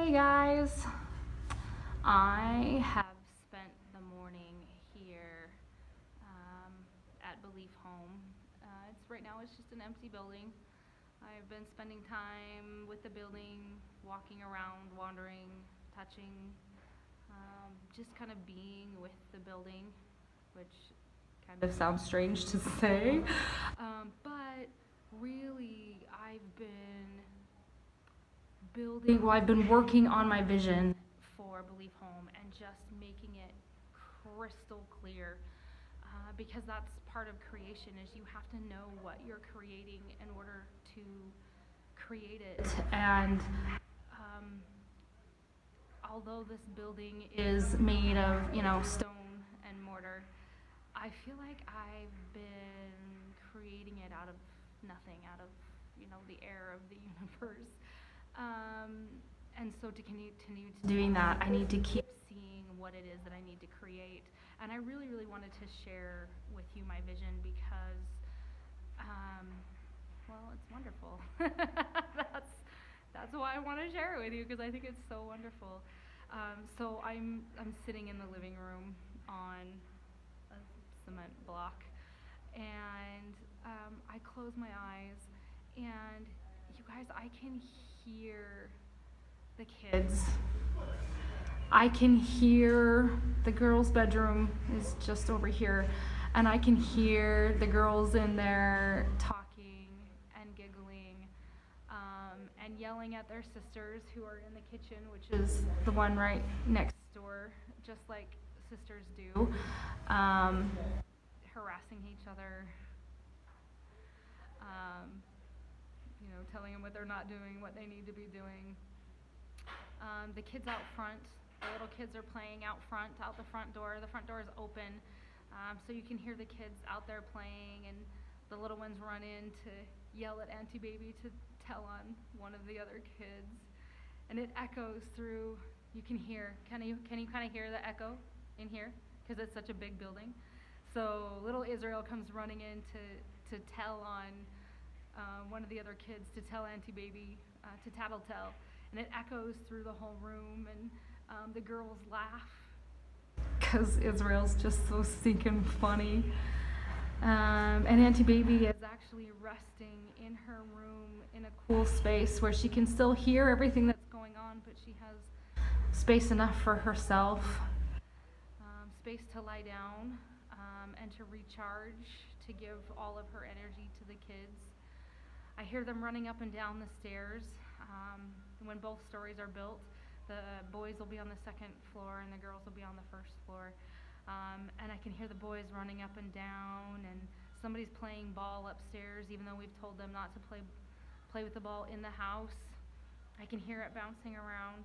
Hey guys, I have spent the morning here at Belief Home. Right now it's just an empty building. I've been spending time with the building, walking around, wandering, touching, just kind of being with the building, which kind of sounds strange to say, but really I've been working on my vision for Belief Home and just making it crystal clear, because that's part of creation is you have to know what you're creating in order to create it. And although this building is made of, stone and mortar, I feel like I've been creating it out of nothing, out of, the air of the universe. And so to continue to doing that, I need to keep seeing what it is that I need to create. And I really, really wanted to share with you my vision because, well, it's wonderful. That's why I want to share it with you, because I think it's so wonderful. So I'm sitting in the living room on a cement block, and I close my eyes, and you guys, I can hear the kids. I can hear the girls' bedroom is just over here, and I can hear the girls in there talking and giggling, and yelling at their sisters who are in the kitchen, which is the one right next door, just like sisters do, harassing each other, telling them what they're not doing, what they need to be doing. The kids out front, the little kids are playing out front, out the front door. The front door is open, so you can hear the kids out there playing, and the little ones run in to yell at Auntie Baby to tell on one of the other kids, and it echoes through. You can hear. Can you kind of hear the echo in here? Because it's such a big building. So little Israel comes running in to tell on one of the other kids, to tell Auntie Baby, to tattletale, and it echoes through the whole room, and the girls laugh because Israel's just so stinking funny. And Auntie Baby is actually resting in her room in a cool space where she can still hear everything that's going on, but she has space enough for herself, space to lie down, and to recharge, to give all of her energy to the kids. I hear them running up and down the stairs. When both stories are built, the boys will be on the second floor and the girls will be on the first floor. And I can hear the boys running up and down, and somebody's playing ball upstairs, even though we've told them not to play with the ball in the house. I can hear it bouncing around.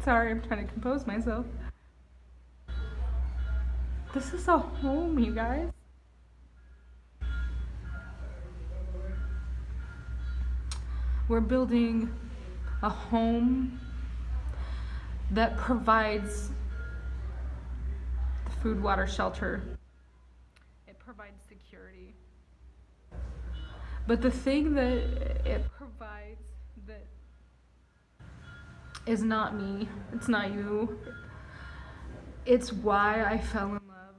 Sorry, I'm trying to compose myself. This is a home, you guys. We're building a home that provides the food, water, shelter. It provides security. But the thing that it provides that is not me, it's not you, it's why I fell in love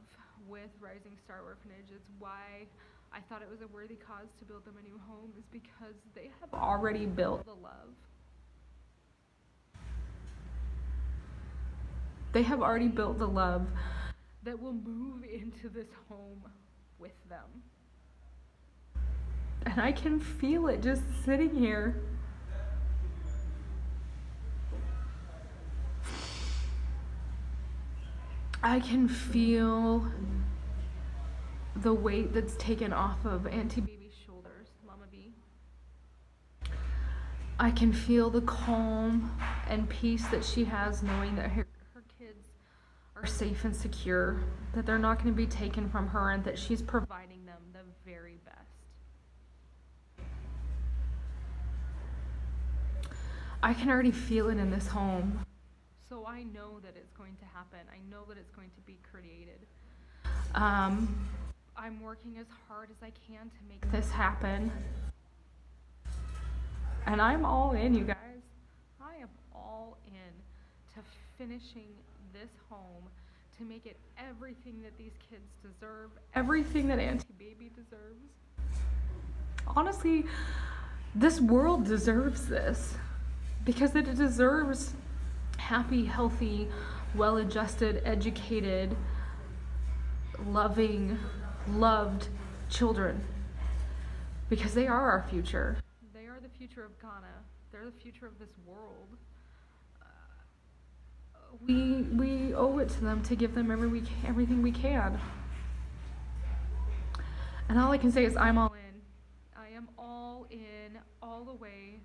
with Rising Star Orphanage. It's why I thought it was a worthy cause to build them a new home, is because they have already built the love. They have already built the love that will move into this home with them. And I can feel it just sitting here. I can feel the weight that's taken off of Auntie Baby's shoulders, Mama B. I can feel the calm and peace that she has, knowing that her kids are safe and secure, that they're not going to be taken from her, and that she's providing them the very best. I can already feel it in this home. So I know that it's going to happen. I know that it's going to be created. I'm working as hard as I can to make this happen. And I'm all in, you guys. I am all in to finishing this home, to make it everything that these kids deserve, everything that Auntie Baby deserves. Honestly, this world deserves this, because it deserves happy, healthy, well-adjusted, educated, loving, loved children, because they are our future. They are the future of Ghana. They're the future of this world. We owe it to them to give them everything we can. And all I can say is I'm all in. I am all in, all the way.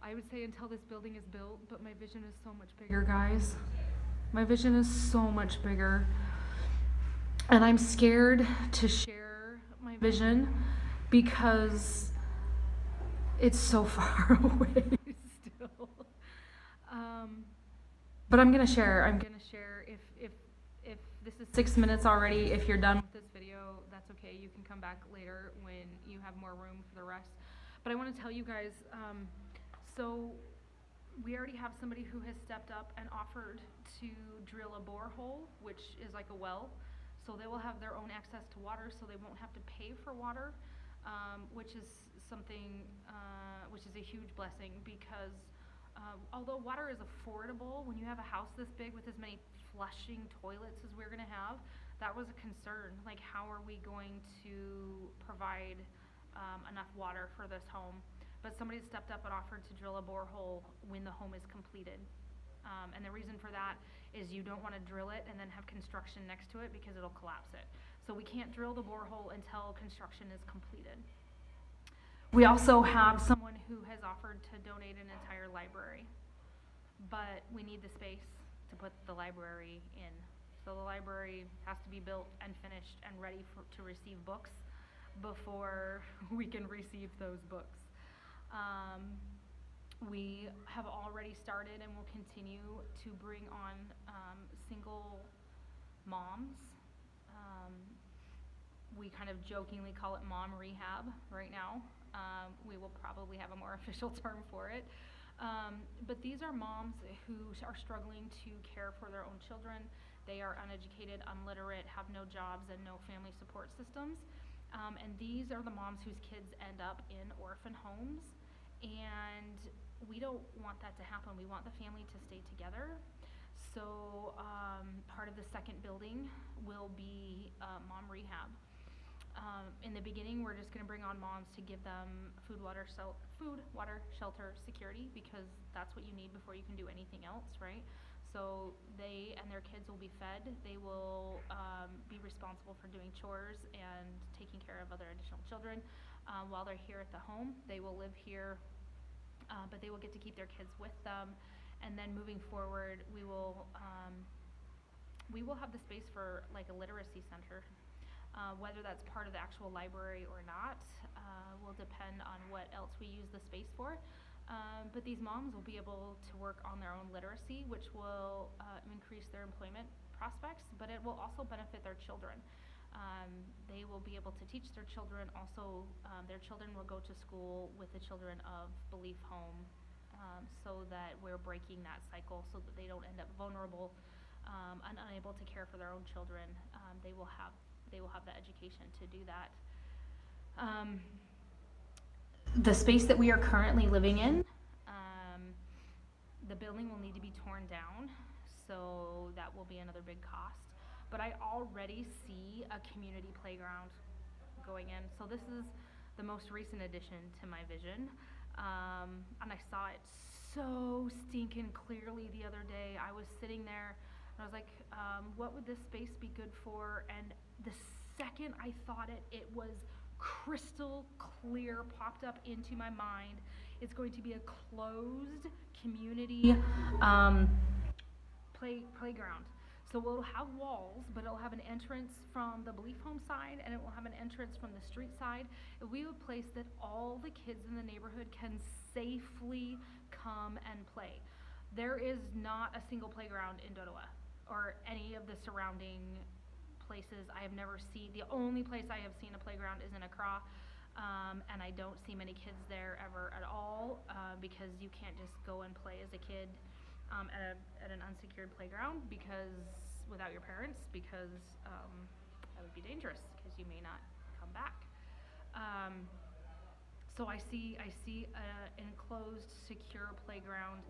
I would say until this building is built, but my vision is so much bigger, guys. My vision is so much bigger. And I'm scared to share my vision because it's so far away still. But I'm gonna share. If this is 6 minutes already, if you're done with this video, that's okay. You can come back later when you have more room for the rest. But I want to tell you guys, so we already have somebody who has stepped up and offered to drill a borehole, which is like a well. So they will have their own access to water, so they won't have to pay for water, which is something, which is a huge blessing, because although water is affordable, when you have a house this big with as many flushing toilets as we're gonna have, that was a concern. Like, how are we going to provide enough water for this home? But somebody stepped up and offered to drill a borehole when the home is completed. And the reason for that is you don't want to drill it and then have construction next to it, because it'll collapse it. So we can't drill the borehole until construction is completed. We also have someone who has offered to donate an entire library, but we need the space to put the library in. So the library has to be built and finished and ready to receive books before we can receive those books. We have already started and will continue to bring on single moms. We kind of jokingly call it mom rehab right now. We will probably have a more official term for it. But these are moms who are struggling to care for their own children. They are uneducated, unliterate, have no jobs, and no family support systems. And these are the moms whose kids end up in orphan homes. And we don't want that to happen. We want the family to stay together. So part of the second building will be mom rehab. In the beginning, we're just going to bring on moms to give them food, water, shelter, security, because that's what you need before you can do anything else, right? So they and their kids will be fed. They will be responsible for doing chores and taking care of other additional children while they're here at the home. They will live here, but they will get to keep their kids with them. And then moving forward, we will have the space for like a literacy center. Whether that's part of the actual library or not will depend on what else we use the space for. But these moms will be able to work on their own literacy, which will increase their employment prospects, but it will also benefit their children. They will be able to teach their children. Also, their children will go to school with the children of Belief Home, so that we're breaking that cycle so that they don't end up vulnerable and unable to care for their own children. They will have the education to do that. The space that we are currently living in, the building will need to be torn down, so that will be another big cost. But I already see a community playground going in. So this is the most recent addition to my vision. And I saw it so stinking clearly the other day. I was sitting there and I was like, what would this space be good for? And the second I thought it was crystal clear, popped up into my mind. It's going to be a closed community playground. So we'll have walls, but it'll have an entrance from the Belief Home side, and it will have an entrance from the street side. It'll be a place that all the kids in the neighborhood can safely come and play. There is not a single playground in Dodowa or any of the surrounding places. I have never seen, the only place I have seen a playground is in Accra. And I don't see many kids there ever at all, because you can't just go and play as a kid at an unsecured playground because without your parents, because that would be dangerous because you may not come back. So I see an enclosed, secure playground.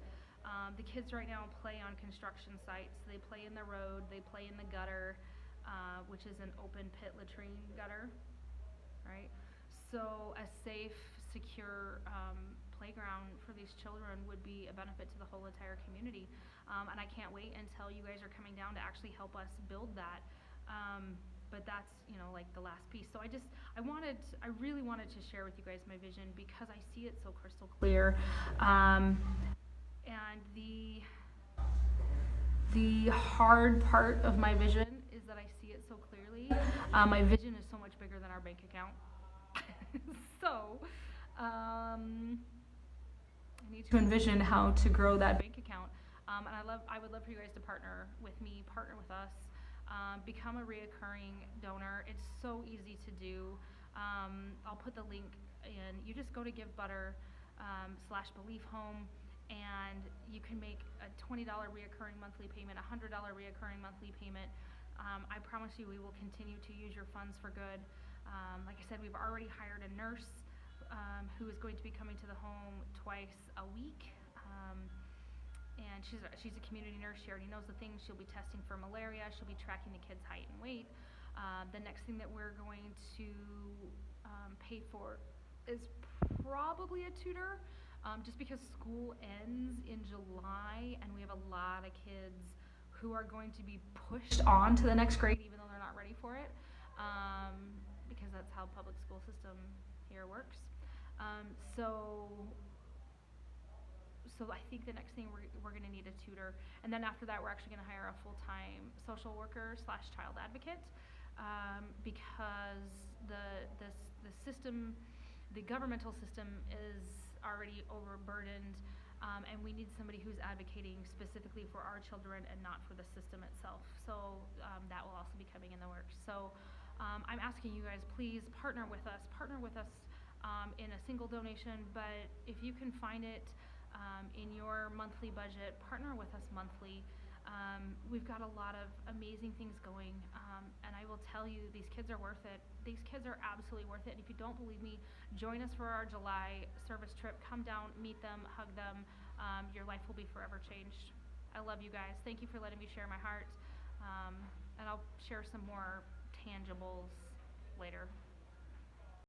The kids right now play on construction sites. They play in the road. They play in the gutter, which is an open pit latrine gutter, right? So a safe, secure playground for these children would be a benefit to the whole entire community. And I can't wait until you guys are coming down to actually help us build that. But that's, like the last piece. So I really wanted to share with you guys my vision because I see it so crystal clear. And the hard part of my vision is that I see it so clearly. My vision is so much bigger than our bank account. So, I need to envision how to grow that bank account. And I would love for you guys to partner with me, partner with us. Become a reoccurring donor. It's so easy to do. I'll put the link in. You just go to GiveButter /Belief Home, and you can make a $20 reoccurring monthly payment, a $100 reoccurring monthly payment. I promise you we will continue to use your funds for good. Like I said, we've already hired a nurse who is going to be coming to the home twice a week. And she's a community nurse. She already knows the things. She'll be testing for malaria. She'll be tracking the kids' height and weight. The next thing that we're going to pay for is probably a tutor, just because school ends in July and we have a lot of kids who are going to be pushed on to the next grade even though they're not ready for it, because that's how public school system here works. So I think the next thing we're going to need a tutor, and then after that we're actually going to hire a full-time social worker / child advocate, because the system, the governmental system is already overburdened, and we need somebody who's advocating specifically for our children and not for the system itself. So that will also be coming in the works. So I'm asking you guys, please partner with us in a single donation, but if you can find it in your monthly budget, partner with us monthly. We've got a lot of amazing things going, and I will tell you, these kids are worth it. These kids are absolutely worth it. And if you don't believe me, join us for our July service trip. Come down, meet them, hug them. Your life will be forever changed. I love you guys. Thank you for letting me share my heart, and I'll share some more tangibles later.